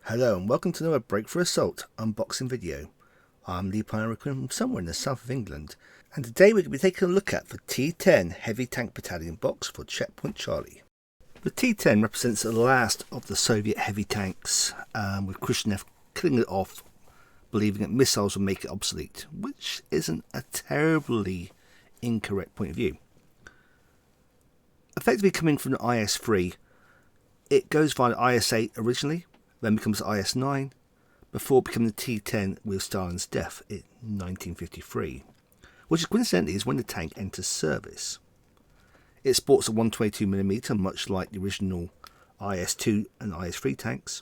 Hello and welcome to another Breakthrough Assault unboxing video. I'm Lee Pioneer from somewhere in the south of England, and today we're going to be taking a look at the T10 Heavy Tank Battalion box for Checkpoint Charlie. The T10 represents the last of the Soviet heavy tanks, with Khrushchev killing it off, believing that missiles would make it obsolete, which isn't a terribly incorrect point of view. Effectively coming from the IS-3, it goes via the IS-8 originally, then becomes IS-9, before becoming the T-10 with Stalin's death in 1953, which coincidentally is when the tank enters service. It sports a 122mm, much like the original IS-2 and IS-3 tanks.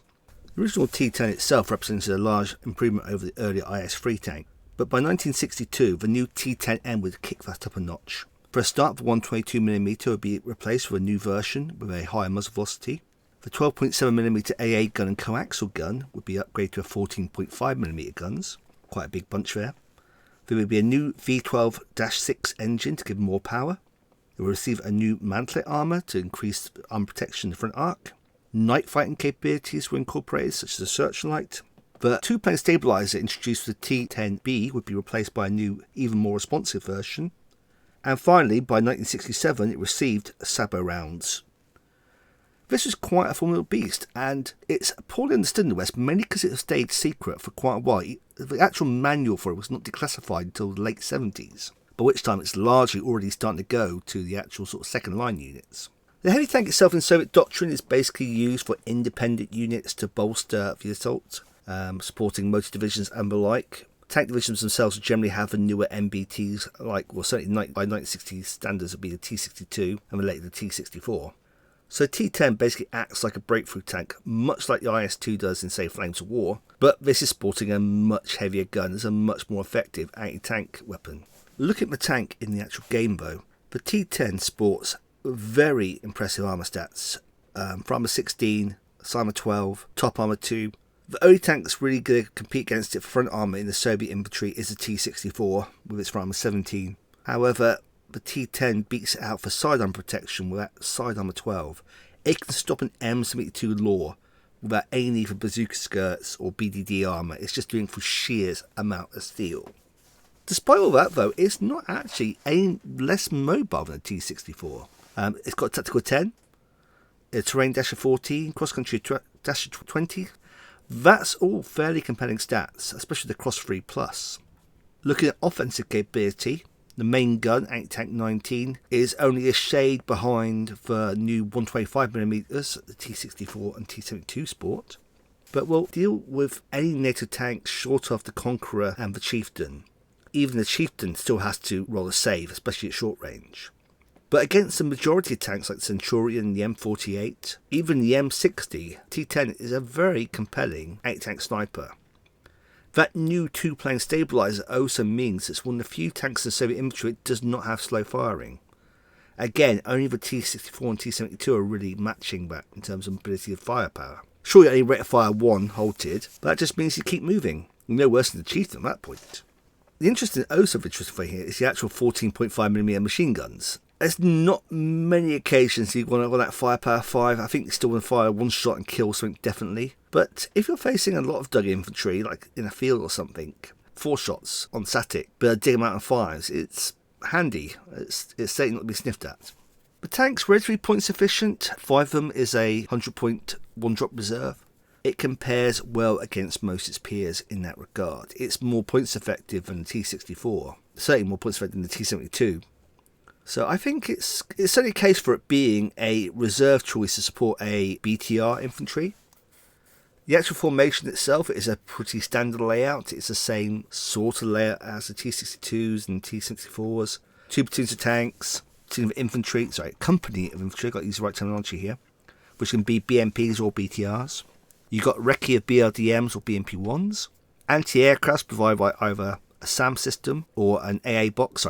The original T-10 itself represented a large improvement over the earlier IS-3 tank, but by 1962 the new T-10M would kick that up a notch. For a start, the 122mm would be replaced with a new version with a higher muzzle velocity. The 12.7mm AA gun and coaxial gun would be upgraded to a 14.5mm guns, quite a big bunch there. There would be a new V12-6 engine to give more power. It will receive a new mantlet armour to increase armor protection in the front arc. Night fighting capabilities were incorporated, such as a searchlight. The two-plane stabiliser introduced with the T10B would be replaced by a new, even more responsive version. And finally, by 1967, it received sabot rounds. This was quite a formidable beast, and it's poorly understood in the West, mainly because it stayed secret for quite a while. The actual manual for it was not declassified until the late 70s, by which time it's largely already starting to go to the actual sort of second line units. The heavy tank itself in Soviet doctrine is basically used for independent units to bolster the assault, supporting motor divisions and the like. Tank divisions themselves generally have the newer MBTs, certainly by 1960s standards would be the T62 and later the T64. So T10 basically acts like a breakthrough tank, much like the IS-2 does in, say, Flames of War, but this is sporting a much heavier gun as a much more effective anti-tank weapon. Looking at the tank in the actual game though, the T10 sports very impressive armour stats. For armour 16, armour 12, top armour 2. The only tank that's really going to compete against it for front armour in the Soviet infantry is the T64, with its armour 17. However, the T10 beats it out for sidearm protection with that side armour 12. It can stop an M72 Law without any need for bazooka skirts or BDD armour. It's just doing for sheer amount of steel. Despite all that though, it's not actually any less mobile than a T64. It's got a tactical 10, a terrain dash of 14, cross country dash of 20. That's all fairly compelling stats, especially the cross 3 plus. Looking at offensive capability, the main gun, Anti-Tank 19, is only a shade behind the new 125mm the T64 and T72 sport, but will deal with any NATO tanks short of the Conqueror and the Chieftain. Even the Chieftain still has to roll a save, especially at short range. But against the majority of tanks like the Centurion and the M48, even the M60, T10 is a very compelling anti-tank sniper. That new two-plane stabiliser also means it's one of the few tanks in the Soviet infantry that does not have slow firing. Again, only the T64 and T72 are really matching that in terms of ability of firepower. Sure, you only rate of fire 1 halted, but that just means you keep moving. You're no worse than the Chieftain at that point. The interesting also of interest for here is the actual 14.5mm machine guns. There's not many occasions you want to go that firepower 5. I think you still want to fire one shot and kill something definitely. But if you're facing a lot of dug infantry, like in a field or something, 4 shots on static, but a dig amount of fires, it's handy. It's certainly not to be sniffed at. The tank's relatively point sufficient. 5 of them is a 100 point 1-drop reserve. It compares well against most of its peers in that regard. It's more points effective than the T64, certainly more points effective than the T72. So I think it's certainly a case for it being a reserve choice to support a BTR infantry. The actual formation itself is a pretty standard layout. It's the same sort of layout as the T62s and T64s. 2 platoons of tanks, company of infantry, I've got to use the right terminology here, which can be BMPs or BTRs. You've got recce of BRDMs or BMP1s. Anti-aircraft provided by either a SAM system or an AA box,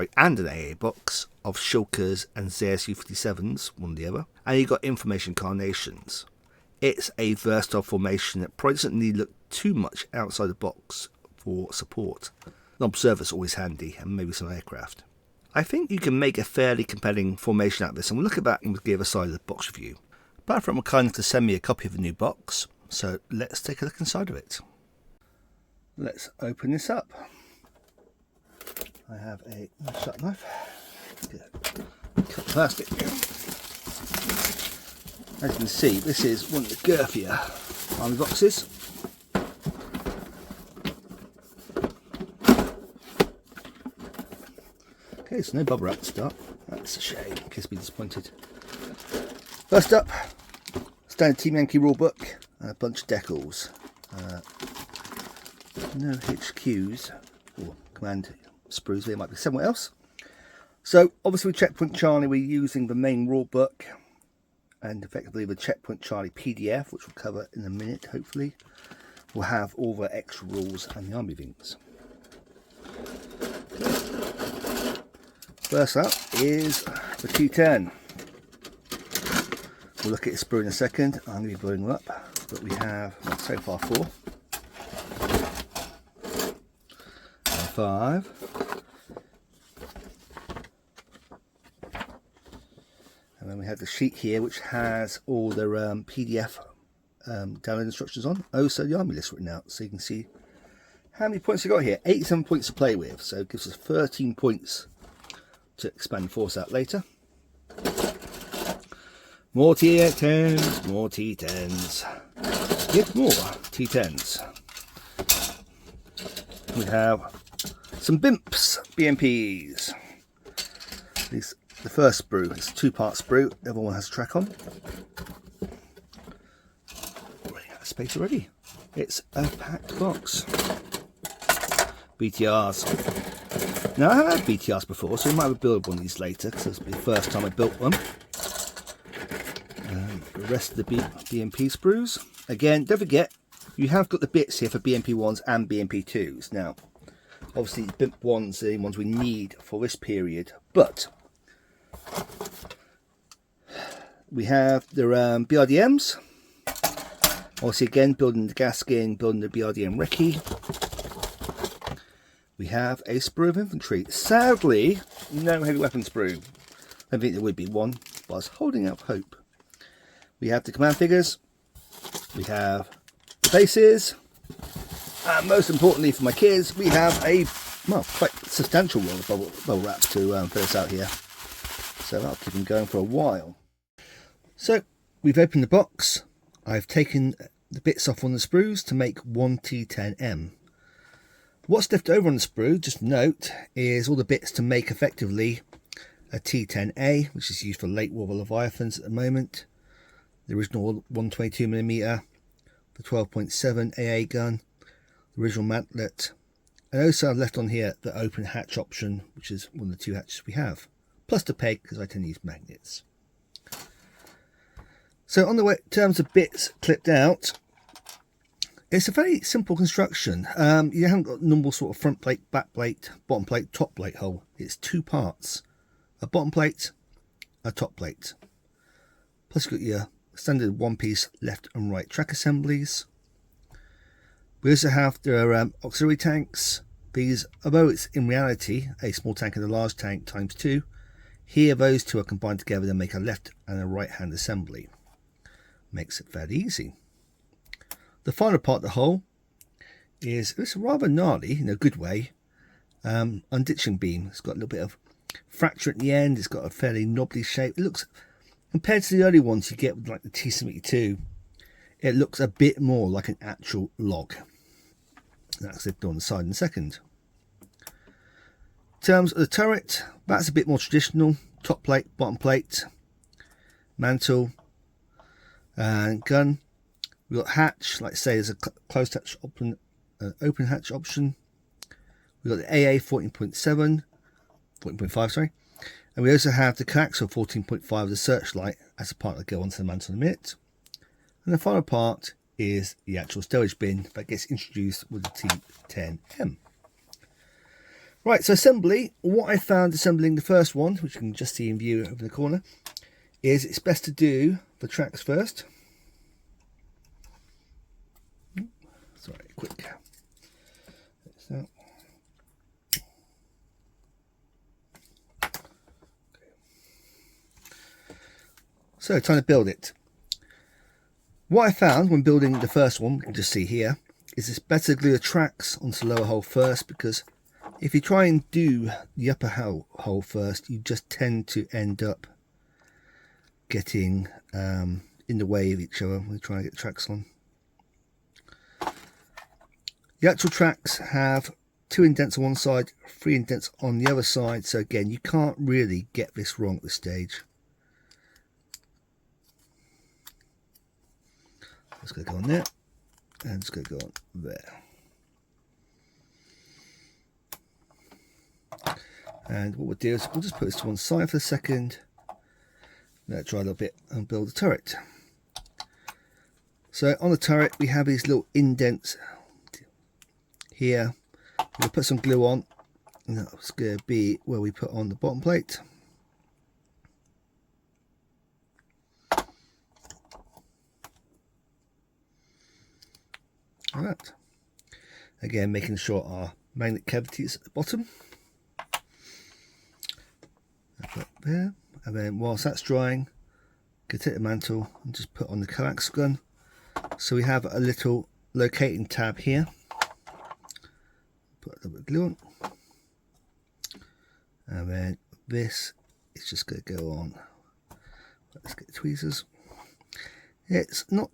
of Shilkers and ZSU-57s, one or the other. And you've got information carnations. It's a versatile formation that probably doesn't need to look too much outside the box for support. An observer's always handy, and maybe some aircraft. I think you can make a fairly compelling formation out of this, and we'll look at that in the other side of the box review. Battalion were kind enough to send me a copy of the new box. So let's take a look inside of it. Let's open this up. I have a sharp knife. Cut the plastic. As you can see, this is one of the girthier army boxes. Okay, so no bubble wrap to start. That's a shame, in case be disappointed. First up, standard Team Yankee rulebook and a bunch of decals. No HQs or command sprues, there might be somewhere else. So obviously with Checkpoint Charlie we're using the main rulebook and effectively the Checkpoint Charlie PDF, which we'll cover in a minute hopefully. We'll have all the extra rules and the army things. First up is the T10. We'll look at its sprue in a second. I'm going to be blowing them up, but we have so far 4. 5, and then we have the sheet here which has all the PDF download instructions on, also the army list written out, so you can see how many points we got here. 87 points to play with, so it gives us 13 points to expand the force out later. More T10s, more T10s, yet more T10s. We have some BIMPs, BMPs. The first sprue is a 2-part sprue, the other one has a track on. Running out of space already. It's a packed box. BTRs. Now I have had BTRs before, so we might have built one of these later, because this will be the first time I built one. The rest of the BMP sprues. Again, don't forget, you have got the bits here for BMP 1s and BMP 2s. Now, obviously BIMP 1s are the ones we need for this period, but we have the BRDMs. Obviously again, building the Gaskin, building the BRDM Recce. We have a sprue of infantry. Sadly, no heavy weapon sprue. I think there would be one, but I was holding out hope. We have the command figures. We have the bases. And most importantly for my kids, we have a quite substantial roll of bubble wrap to fill us out here. So that'll keep them going for a while. So we've opened the box. I've taken the bits off on the sprues to make one T10M. What's left over on the sprue, just note, is all the bits to make effectively a T10A, which is used for late war Leviathans at the moment. The original 122mm, the 12.7 AA gun, the original mantlet, and also I've left on here the open hatch option, which is one of the 2 hatches we have, plus the peg because I tend to use magnets. So on the way, in terms of bits clipped out, it's a very simple construction. You haven't got normal sort of front plate, back plate, bottom plate, top plate hole. It's 2 parts, a bottom plate, a top plate. Plus you've got your standard 1-piece left and right track assemblies. We also have the auxiliary tanks. These, although it's in reality a small tank and a large tank times 2, here those 2 are combined together to make a left and a right hand assembly. Makes it fairly easy. The final part of the whole is it's rather gnarly in a good way. Unditching beam. It's got a little bit of fracture at the end. It's got a fairly knobbly shape. It looks, compared to the early ones you get with like the T72, it looks a bit more like an actual log. That's it on the side in a second. In terms of the turret, that's a bit more traditional. Top plate, bottom plate, mantle, and gun. We've got hatch, like I say, there's a closed hatch open, open hatch option. We've got the AA 14.5, sorry. And we also have the coaxial 14.5 of the searchlight as a part that go onto the mantle in a minute. And the final part is the actual stowage bin that gets introduced with the T10M. Right, so assembly, what I found assembling the first one, which you can just see in view over the corner, is it's best to do the tracks first. Sorry, quick. So, so time to build it. What I found when building the first one, you can just see here, is it's better to glue the tracks onto the lower hole first, because if you try and do the upper hole first, you just tend to end up getting in the way of each other when you're trying to get the tracks on. The actual tracks have 2 indents on one side, 3 indents on the other side, so again, you can't really get this wrong at this stage. It's going to go on there, and it's going to go on there. And what we'll do is we'll just put this to one side for a second, let it dry a little bit, and build the turret. So on the turret we have these little indents here. We'll put some glue on, and that's going to be where we put on the bottom plate. Alright. Again, making sure our magnet cavity is at the bottom. Put there, and then whilst that's drying, you can take the mantle and just put on the coax gun. So we have a little locating tab here. Put a little bit of glue on, and then this is just going to go on. Let's get the tweezers. It's not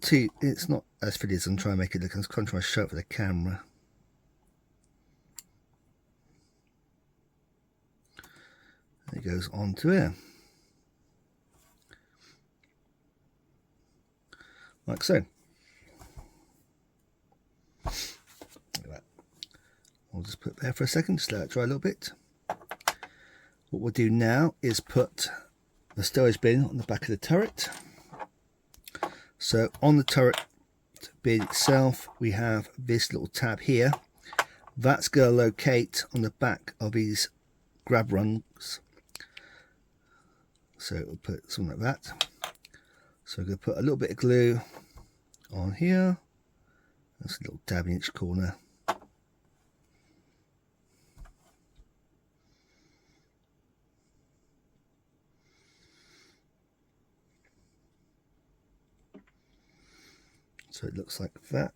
as pretty as I'm trying to make it look. I'm trying to show it for the camera. It goes onto here, like so. Look at that. I'll just put it there for a second, just let it dry a little bit. What we'll do now is put the storage bin on the back of the turret. So on the turret bin itself, we have this little tab here. That's going to locate on the back of these grab rungs. So we'll put something like that. So we're going to put a little bit of glue on here. That's a little dab in each corner. So it looks like that.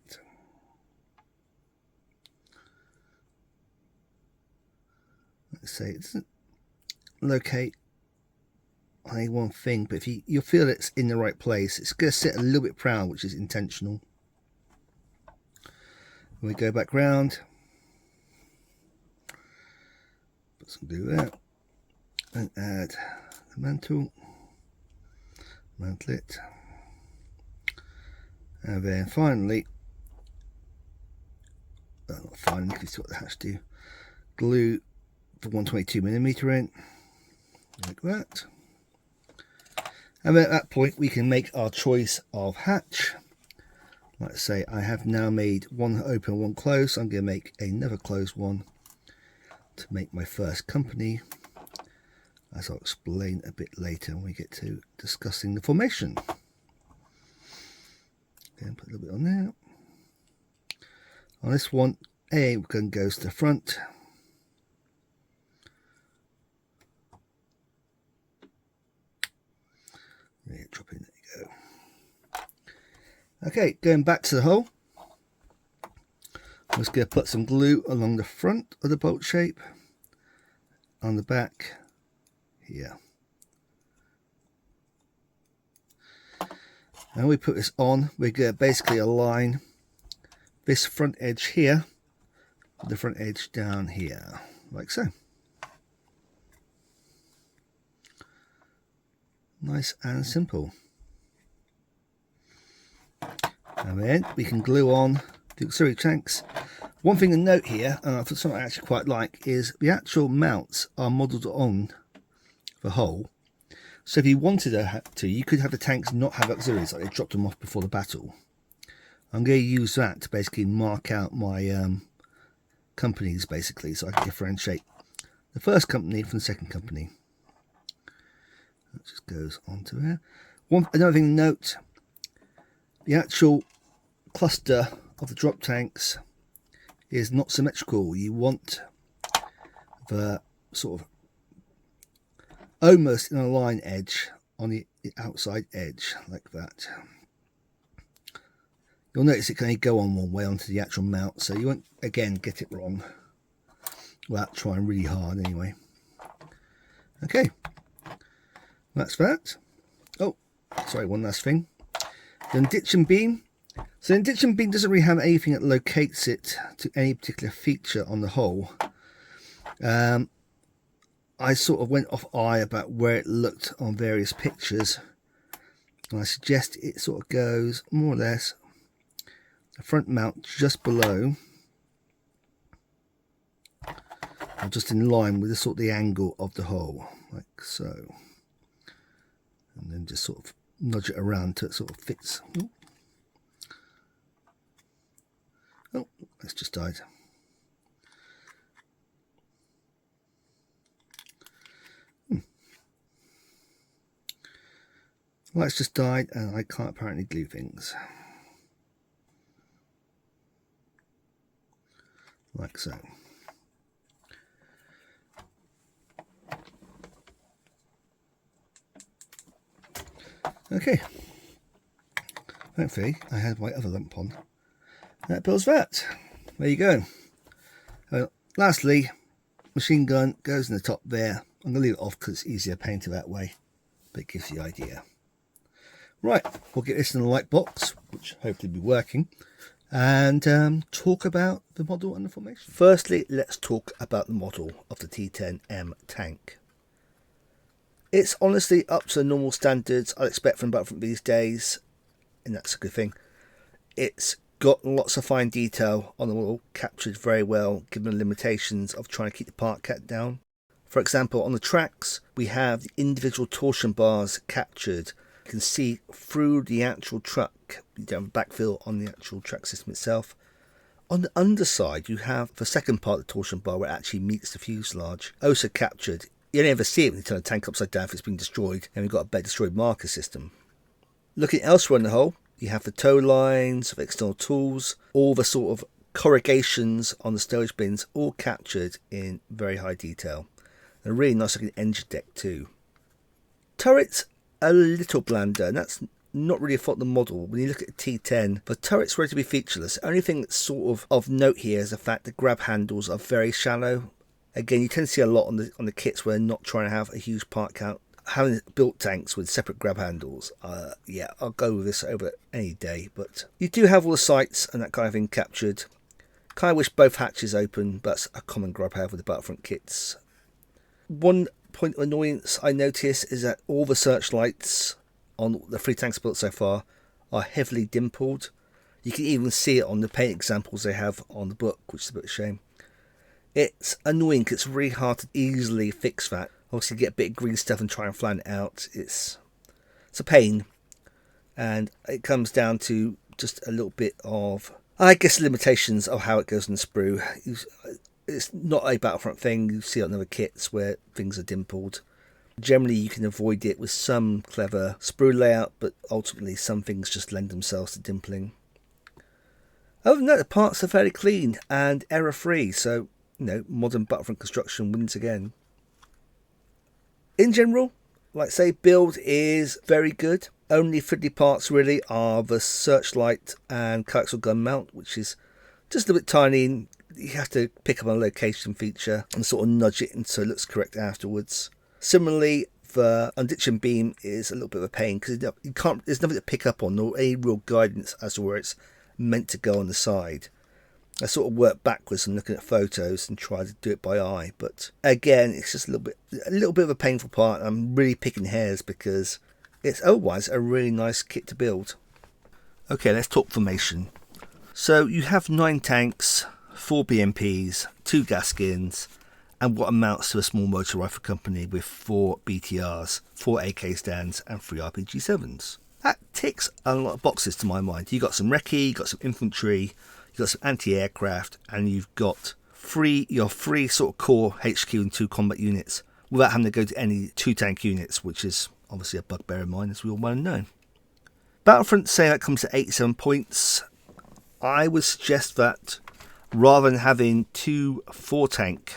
Let's say it doesn't locate only one thing, but if you'll feel it's in the right place, it's going to sit a little bit proud, which is intentional. When we go back round, put some glue there, and add the mantle, mantle it, and then finally, not finally, you can see what the hatch do, glue the 122mm in, like that. And then at that point we can make our choice of hatch. Let's say I have now made one open, one closed. I'm going to make another closed one to make my first company, as I'll explain a bit later when we get to discussing the formation. Again, put a little bit on there. On this one, A gun goes to the front. Yeah, drop in, there you go. Okay, going back to the hole. I'm just going to put some glue along the front of the bolt shape, on the back here. And we put this on, we're going to basically align this front edge here with the front edge down here, like so. Nice and simple. And then we can glue on the auxiliary tanks. One thing to note here, and I thought something I actually quite like, is the actual mounts are modelled on the hull. So if you wanted to, you could have the tanks not have auxiliaries, like they dropped them off before the battle. I'm going to use that to basically mark out my companies, basically, so I can differentiate the first company from the second company. That just goes onto there. Another thing to note, the actual cluster of the drop tanks is not symmetrical. You want the sort of almost in a line edge on the outside edge, like that. You'll notice it can only go on one way onto the actual mount, so you won't, again, get it wrong without trying really hard anyway. Okay, that's that. Oh, sorry, one last thing. The indiction beam. So the indiction beam doesn't really have anything that locates it to any particular feature on the hull. I sort of went off eye about where it looked on various pictures, and I suggest it sort of goes more or less the front mount just below, or just in line with the sort of the angle of the hull, like so, and then just sort of nudge it around till it sort of fits. Oh, that's just died. Lights just died, and I can't apparently glue things. Like so. Okay. Thankfully, I had my other lamp on. That builds that. There you go. Lastly, machine gun goes in the top there. I'm going to leave it off because it's easier painted that way, but it gives you the idea. Right, we'll get this in the light box, which hopefully will be working, and talk about the model and the formation. Firstly, let's talk about the model of the T10M tank. It's honestly up to the normal standards I'd expect from Battlefield these days, and that's a good thing. It's got lots of fine detail on the model, captured very well given the limitations of trying to keep the part count down. For example, on the tracks, we have the individual torsion bars captured. You can see through the actual truck. You don't have backfill on the actual track system itself. On the underside, you have the second part of the torsion bar where it actually meets the fuselage, also captured. You don't ever see it when you turn the tank upside down if it's been destroyed, and we've got a better destroyed marker system. Looking elsewhere in the hull, you have the tow lines, the external tools, all the sort of corrugations on the stowage bins, all captured in very high detail. And a really nice looking engine deck too. Turrets a little blander, and that's not really a fault of the model. When you look at the T10, the turret's relatively featureless. The only thing that's sort of note here is the fact that grab handles are very shallow. Again, you tend to see a lot on the kits where they're not trying to have a huge part count. Having built tanks with separate grab handles, yeah, I'll go with this over any day. But you do have all the sights and that kind of thing captured. Kind of wish both hatches open, but that's a common gripe I have with the Battlefront kits. One point of annoyance I notice is that all the searchlights on the 3 tanks built so far are heavily dimpled. You can even see it on the paint examples they have on the book, which is a bit of a shame. It's annoying because it's really hard to easily fix that. Obviously, get a bit of green stuff and try and flatten it out. It's a pain, and it comes down to just a little bit of, I guess, limitations of how it goes in the sprue. It's not a Battlefront thing. You see it on other kits where things are dimpled. Generally, you can avoid it with some clever sprue layout, but ultimately, some things just lend themselves to dimpling. Other than that, the parts are fairly clean and error-free, so modern Battlefront construction wins again. In general, like I say, build is very good. Only fiddly parts really are the searchlight and coaxial gun mount, which is just a bit tiny, and you have to pick up a location feature and sort of nudge it so it looks correct afterwards. Similarly, the undiction beam is a little bit of a pain because there's nothing to pick up on, nor any real guidance as to where it's meant to go on the side. I sort of work backwards and looking at photos and try to do it by eye, but again, it's just a little bit of a painful part. I'm really picking hairs because it's otherwise a really nice kit to build. Okay, let's talk formation. So you have 9 tanks, 4 BMPs, 2 gas skins, and what amounts to a small motor rifle company with 4 BTRs, 4 AK stands, and 3 RPG-7s. That ticks a lot of boxes to my mind. You've got some recce, you've got some infantry, you've got some anti-aircraft, and you've got your 3 sort of core HQ and 2 combat units without having to go to any 2 tank units, which is obviously a bugbear of mine, as we all well know. Battlefront say that comes to 87 points. I would suggest that rather than having 2 4 tank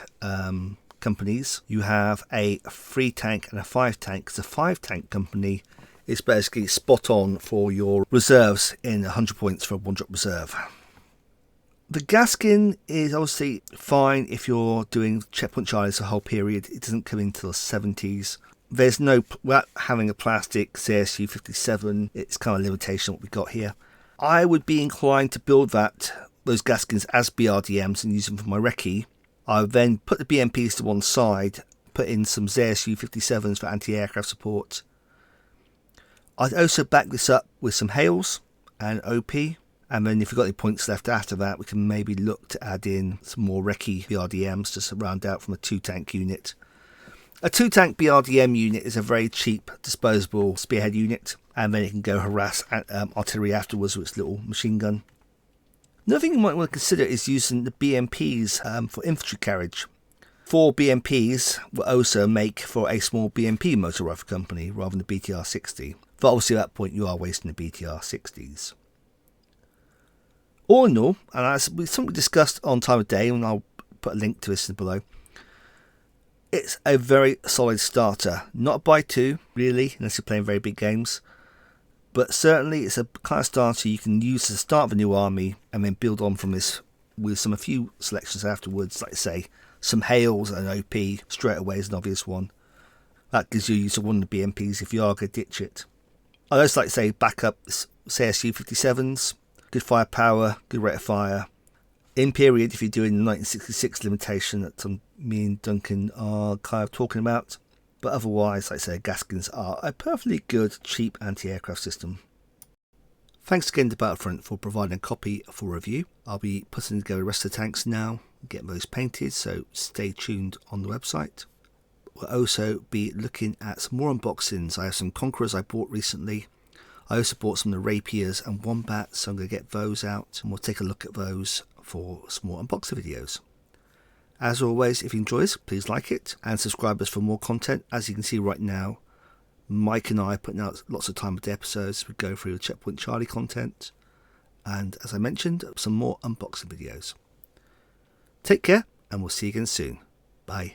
companies, you have a 3 tank and a 5 tank, because a 5 tank company It's basically spot on for your reserves in 100 points for a 1-drop reserve. The gaskin is obviously fine if you're doing Checkpoint Charlie's the whole period. It doesn't come until the 70s. There's no, without having a plastic ZSU 57, it's kind of a limitation what we got here. I would be inclined to build those gaskins as BRDMs and use them for my recce. I would then put the BMPs to one side, put in some ZSU 57s for anti-aircraft support. I'd also back this up with some Hales and OP, and then if we've got any points left after that, we can maybe look to add in some more recce BRDMs just to round out from a 2-tank unit. A 2-tank BRDM unit is a very cheap disposable spearhead unit, and then it can go harass artillery afterwards with its little machine gun. Another thing you might want to consider is using the BMPs for infantry carriage. 4 BMPs will also make for a small BMP motor rifle company rather than the BTR-60. But obviously at that point you are wasting the BTR-60s. All in all, and as we discussed on Time of Day, and I'll put a link to this below, it's a very solid starter. Not a buy 2, really, unless you're playing very big games. But certainly it's a kind of starter you can use to start the new army and then build on from this with a few selections afterwards, like I say, some Hales and OP straight away is an obvious one. That gives you use of one of the BMPs if you are going to ditch it. I'd also like to say backup CSU 57s, good firepower, good rate of fire. In period, if you're doing the 1966 limitation that me and Duncan are kind of talking about. But otherwise, like I say, gaskins are a perfectly good, cheap anti-aircraft system. Thanks again to Battlefront for providing a copy for review. I'll be putting together the rest of the tanks now, getting those painted, so stay tuned on the website. We'll also be looking at some more unboxings. I have some Conquerors I bought recently. I also bought some of the Rapiers and Wombats, so I'm going to get those out and we'll take a look at those for some more unboxing videos. As always, if you enjoy this, please like it and subscribe us for more content. As you can see right now, Mike and I are putting out lots of time with the episodes. We go through the Checkpoint Charlie content and, as I mentioned, some more unboxing videos. Take care and we'll see you again soon. Bye.